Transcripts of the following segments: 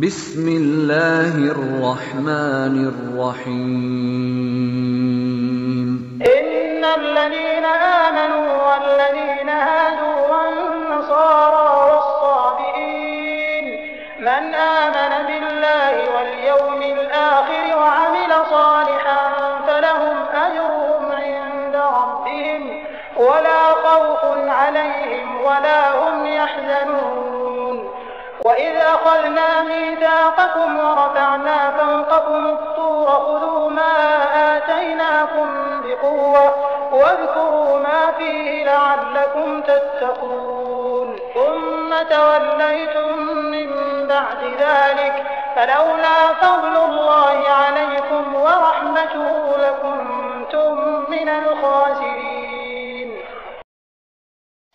بسم اللہ الرحمن الرحیم إن الذين آمنوا والذين هادوا والنصارى والصابئين من آمن بالله واليوم الآخر وعمل صالحا فلهم أجرهم عند ربهم ولا خوف عليهم ولا هم يحزنون وإذ أخذنا ميثاقكم ورفعنا فوقكم الطور خذوا ما آتيناكم بقوة واذكروا ما فيه لعلكم تتقون ثم توليتم من بعد ذلك فلولا فضل الله عليكم ورحمته لكنتم من الخاسرين۔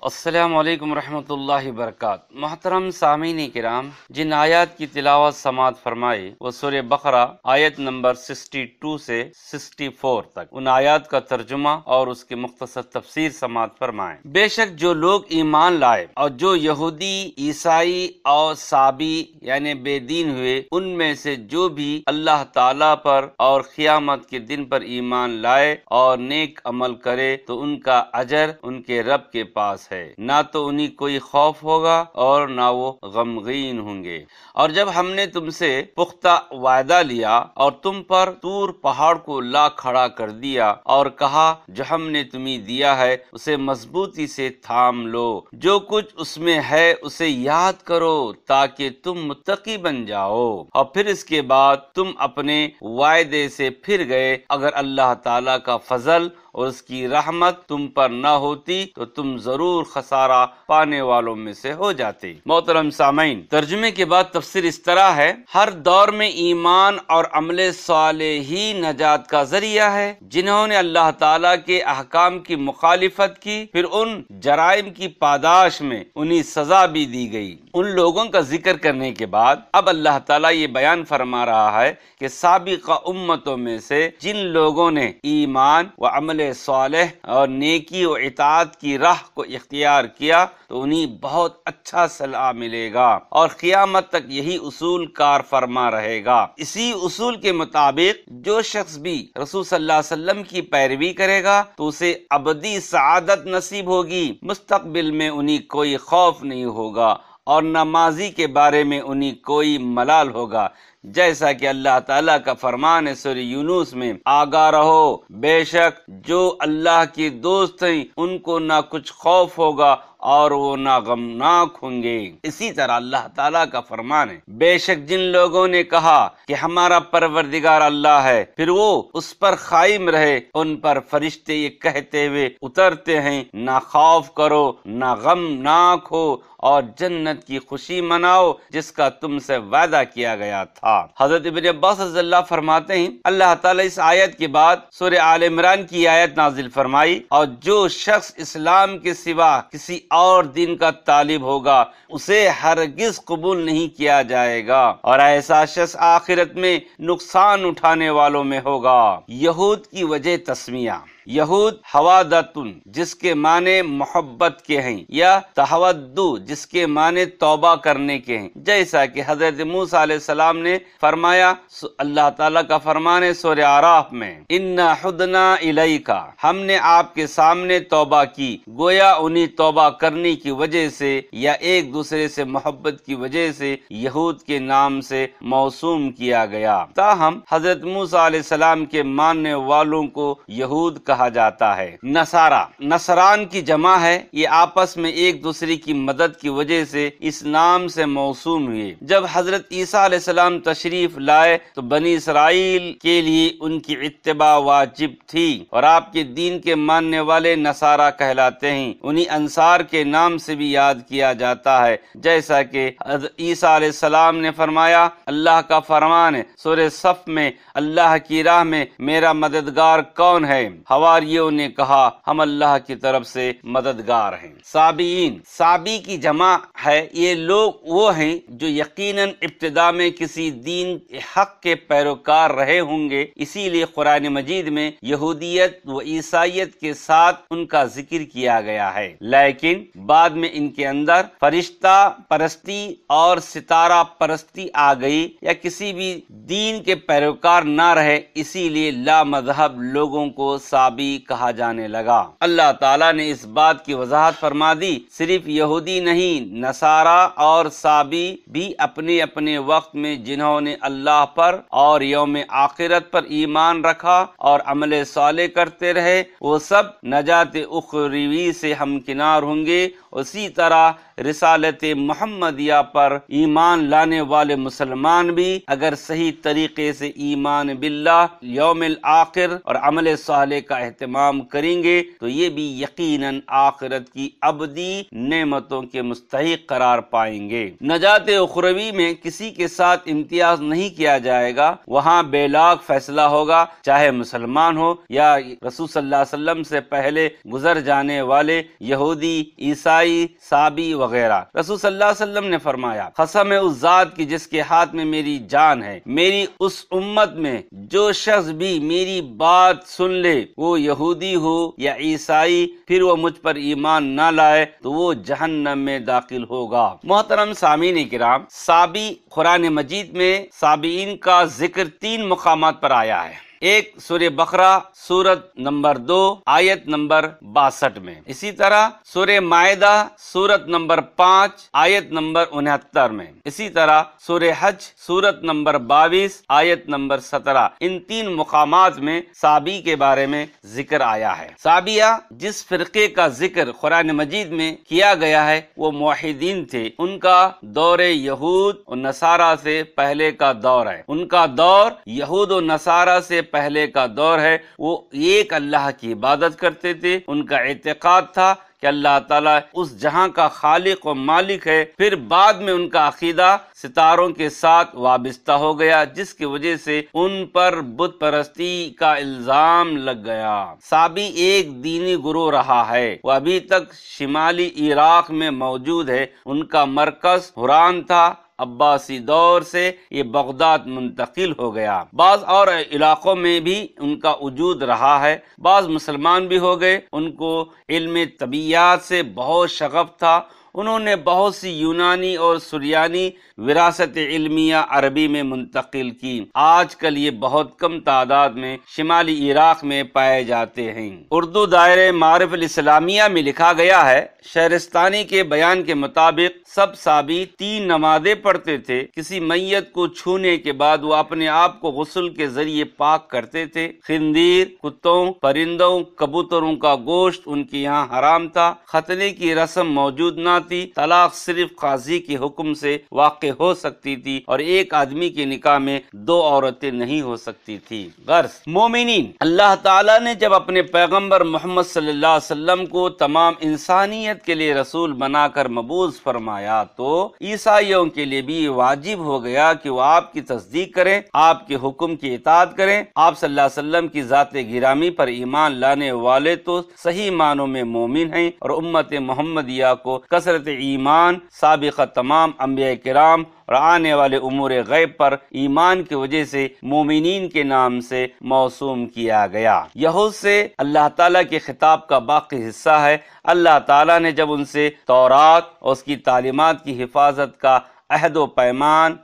السلام علیکم ورحمۃ اللہ وبرکاتہ۔ محترم سامعین کرام، جن آیات کی تلاوت سماعت فرمائے وہ سورہ بقرہ آیت نمبر 62 سے 64 تک، ان آیات کا ترجمہ اور اس کی مختصر تفسیر سماعت فرمائیں۔ بے شک جو لوگ ایمان لائے اور جو یہودی، عیسائی اور صابی یعنی بے دین ہوئے، ان میں سے جو بھی اللہ تعالیٰ پر اور قیامت کے دن پر ایمان لائے اور نیک عمل کرے تو ان کا اجر ان کے رب کے پاس ہے، نہ تو انہیں کوئی خوف ہوگا اور نہ وہ غمگین ہوں گے۔ اور جب ہم نے تم سے پختہ وعدہ لیا اور تم پر طور پہاڑ کو لا کھڑا کر دیا اور کہا جو ہم نے تمہیں دیا ہے اسے مضبوطی سے تھام لو، جو کچھ اس میں ہے اسے یاد کرو تاکہ تم متقی بن جاؤ، اور پھر اس کے بعد تم اپنے وعدے سے پھر گئے، اگر اللہ تعالیٰ کا فضل اور اس کی رحمت تم پر نہ ہوتی تو تم ضرور خسارہ پانے والوں میں سے ہو جاتے۔ محترم سامعین، ترجمے کے بعد تفسیر اس طرح ہے: ہر دور میں ایمان اور عمل صالح ہی نجات کا ذریعہ ہے۔ جنہوں نے اللہ تعالیٰ کے احکام کی مخالفت کی پھر ان جرائم کی پاداش میں انہیں سزا بھی دی گئی۔ ان لوگوں کا ذکر کرنے کے بعد اب اللہ تعالیٰ یہ بیان فرما رہا ہے کہ سابقہ امتوں میں سے جن لوگوں نے ایمان و عمل صالح اور نیکی و اطاعت کی راہ کو اختیار کیا تو انہیں بہت اچھا صلاح ملے گا اور قیامت تک یہی اصول کار فرما رہے گا۔ اسی اصول کے مطابق جو شخص بھی رسول صلی اللہ علیہ وسلم کی پیروی کرے گا تو اسے ابدی سعادت نصیب ہوگی، مستقبل میں انہیں کوئی خوف نہیں ہوگا اور نہ ماضی کے بارے میں انہیں کوئی ملال ہوگا، جیسا کہ اللہ تعالیٰ کا فرمان ہے سورہ یونس میں: آگاہ رہو، بے شک جو اللہ کے دوست ہیں ان کو نہ کچھ خوف ہوگا اور وہ نہ غمناک ہوں گے۔ اسی طرح اللہ تعالیٰ کا فرمان ہے: بے شک جن لوگوں نے کہا کہ ہمارا پروردگار اللہ ہے پھر وہ اس پر قائم رہے، ان پر فرشتے یہ کہتے ہوئے اترتے ہیں نہ خوف کرو نہ غمناک ہو اور جنت کی خوشی مناؤ جس کا تم سے وعدہ کیا گیا تھا۔ حضرت ابن عباس رضی اللہ فرماتے ہیں اللہ تعالیٰ اس آیت کے بعد سورہ آل عمران کی آیت نازل فرمائی: اور جو شخص اسلام کے سوا کسی اور دین کا طالب ہوگا اسے ہرگز قبول نہیں کیا جائے گا اور ایسا شخص آخرت میں نقصان اٹھانے والوں میں ہوگا۔ یہود کی وجہ تسمیہ: یہود حوادتن جس کے معنی محبت کے ہیں یا تحودو جس کے معنی توبہ کرنے کے ہیں، جیسا کہ حضرت موسیٰ علیہ السلام نے فرمایا۔ اللہ تعالیٰ کا فرمان ہے سورہ اعراف میں: اِنَّا حُدْنَا اِلَيْكَ ہم نے آپ کے سامنے توبہ کی، گویا انہیں توبہ کرنے کی وجہ سے یا ایک دوسرے سے محبت کی وجہ سے یہود کے نام سے موسوم کیا گیا۔ تاہم حضرت موسیٰ علیہ السلام کے ماننے والوں کو یہود کہا جاتا ہے۔ نصارہ نصران کی جمع ہے، یہ آپس میں ایک دوسرے کی مدد کی وجہ سے اس نام سے موسوم ہوئے۔ جب حضرت عیسیٰ علیہ السلام تشریف لائے تو بنی اسرائیل کے لیے ان کی اتباع واجب تھی اور آپ کے دین کے ماننے والے نصارہ کہلاتے ہیں۔ انہیں انصار کے نام سے بھی یاد کیا جاتا ہے، جیسا کہ حضرت عیسیٰ علیہ السلام نے فرمایا۔ اللہ کا فرمان ہے سورہ صف میں: اللہ کی راہ میں میرا مددگار کون ہے؟ حواریوں نے کہا ہم اللہ کی طرف سے مددگار ہیں۔ صابئین، صابی کی جمع ہے یہ لوگ وہ ہیں جو یقیناً ابتدا میں کسی دین حق کے پیروکار رہے ہوں گے، اسی لیے قرآن مجید میں یہودیت و عیسائیت کے ساتھ ان کا ذکر کیا گیا ہے، لیکن بعد میں ان کے اندر فرشتہ پرستی اور ستارہ پرستی آ گئی یا کسی بھی دین کے پیروکار نہ رہے، اسی لیے لا مذہب لوگوں کو سابی کہا جانے لگا۔ اللہ تعالیٰ نے اس بات کی وضاحت فرما دی، صرف یہودی نہیں، نصارہ اور سابی بھی اپنے اپنے وقت میں جنہوں نے اللہ پر اور یوم آخرت پر ایمان رکھا اور عمل صالح کرتے رہے، وہ سب نجات اخروی سے ہمکنار ہوں گے۔ اسی طرح رسالت محمدیہ پر ایمان لانے والے مسلمان بھی اگر صحیح طریقے سے ایمان باللہ، یوم الآخر اور عمل صالح کا اہتمام کریں گے تو یہ بھی یقیناً آخرت کی ابدی نعمتوں کے مستحق قرار پائیں گے۔ نجات اخروی میں کسی کے ساتھ امتیاز نہیں کیا جائے گا، وہاں بے لاگ فیصلہ ہوگا، چاہے مسلمان ہو یا رسول صلی اللہ علیہ وسلم سے پہلے گزر جانے والے یہودی، عیسائی، سابی وغیرہ۔ رسول صلی اللہ علیہ وسلم نے فرمایا، قسم ہے اس ذات کی جس کے ہاتھ میں میری جان ہے، میری اس امت میں جو شخص بھی میری بات سن لے، وہ یہودی ہو یا عیسائی، پھر وہ مجھ پر ایمان نہ لائے تو وہ جہنم میں داخل ہوگا۔ محترم سامعین کرام، سابی قرآن مجید میں سابئین کا ذکر 3 مقامات پر آیا ہے۔ ایک سورہ بقرہ سورت نمبر 2 آیت نمبر 62 میں، اسی طرح سورہ مائدہ سورت نمبر 5 آیت نمبر 69 میں، اسی طرح سورہ حج سورت نمبر 22 آیت نمبر 17۔ ان 3 مقامات میں سابی کے بارے میں ذکر آیا ہے۔ سابیہ جس فرقے کا ذکر قرآن مجید میں کیا گیا ہے وہ موحدین تھے، ان کا دور یہود و نصارہ سے پہلے کا دور ہے، ان کا دور یہود و نصارہ سے پہلے کا دور ہے۔ وہ ایک اللہ کی عبادت کرتے تھے، ان کا اعتقاد تھا کہ اللہ تعالیٰ اس جہاں کا خالق و مالک ہے۔ پھر بعد میں ان کا عقیدہ ستاروں کے ساتھ وابستہ ہو گیا، جس کی وجہ سے ان پر بت پرستی کا الزام لگ گیا۔ سابی ایک دینی گروہ رہا ہے، وہ ابھی تک شمالی عراق میں موجود ہے۔ ان کا مرکز حران تھا، عباسی دور سے یہ بغداد منتقل ہو گیا۔ بعض اور علاقوں میں بھی ان کا وجود رہا ہے، بعض مسلمان بھی ہو گئے۔ ان کو علم طبیعیات سے بہت شغف تھا، انہوں نے بہت سی یونانی اور سریانی وراثت علمیہ عربی میں منتقل کی۔ آج کل یہ بہت کم تعداد میں شمالی عراق میں پائے جاتے ہیں۔ اردو دائرہ معارف الاسلامیہ میں لکھا گیا ہے، شہرستانی کے بیان کے مطابق سب سابی 3 نمازیں پڑھتے تھے۔ کسی میت کو چھونے کے بعد وہ اپنے آپ کو غسل کے ذریعے پاک کرتے تھے۔ خنزیر، کتوں، پرندوں، کبوتروں کا گوشت ان کے یہاں حرام تھا۔ ختنے کی رسم موجود نہ تھی۔ طلاق صرف قاضی کے حکم سے واقع ہو سکتی تھی اور ایک آدمی کے نکاح میں 2 عورتیں نہیں ہو سکتی تھی۔ غرض مومنین، اللہ تعالیٰ نے جب اپنے پیغمبر محمد صلی اللہ علیہ وسلم کو تمام انسانیت کے لیے رسول بنا کر مبعوث فرمایا تو عیسائیوں کے لیے بھی واجب ہو گیا کہ وہ آپ کی تصدیق کریں، آپ کے حکم کی اطاعت کریں۔ آپ صلی اللہ علیہ وسلم کی ذات گرامی پر ایمان لانے والے تو صحیح معنوں میں مومن ہیں اور امت محمدیہ کو کثرت ایمان سابقہ تمام انبیاء کرام اور آنے والے امور غیب پر ایمان کی وجہ سے مومنین کے نام سے موسوم کیا گیا۔ یہود سے اللہ تعالیٰ کے خطاب کا باقی حصہ ہے۔ اللہ تعالیٰ نے جب ان سے تورات اور اس کی تعلیمات کی حفاظت کا عہد و پیمان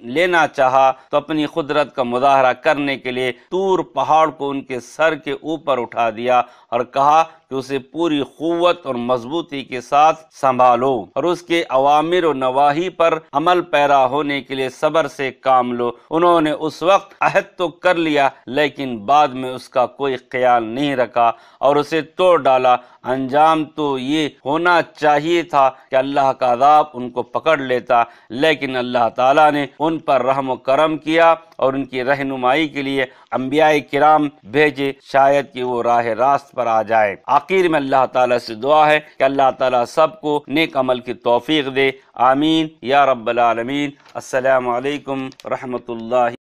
لینا چاہا تو اپنی قدرت کا مظاہرہ کرنے کے لیے طور پہاڑ کو ان کے سر کے اوپر اٹھا دیا اور کہا کہ اسے پوری قوت اور مضبوطی کے ساتھ سنبھالو اور اس کے اوامر و نواہی پر عمل پیرا ہونے کے لیے صبر سے کام لو۔ انہوں نے اس وقت عہد تو کر لیا لیکن بعد میں اس کا کوئی خیال نہیں رکھا اور اسے توڑ ڈالا۔ انجام تو یہ ہونا چاہیے تھا کہ اللہ کا عذاب ان کو پکڑ لیتا، لیکن اللہ تعالیٰ نے ان پر رحم و کرم کیا اور ان کی رہنمائی کے لیے انبیاء کرام بھیجے، شاید کہ وہ راہ راست پر آ جائے۔ آخر میں اللہ تعالیٰ سے دعا ہے کہ اللہ تعالیٰ سب کو نیک عمل کی توفیق دے، آمین یا رب العالمین۔ السلام علیکم رحمۃ اللہ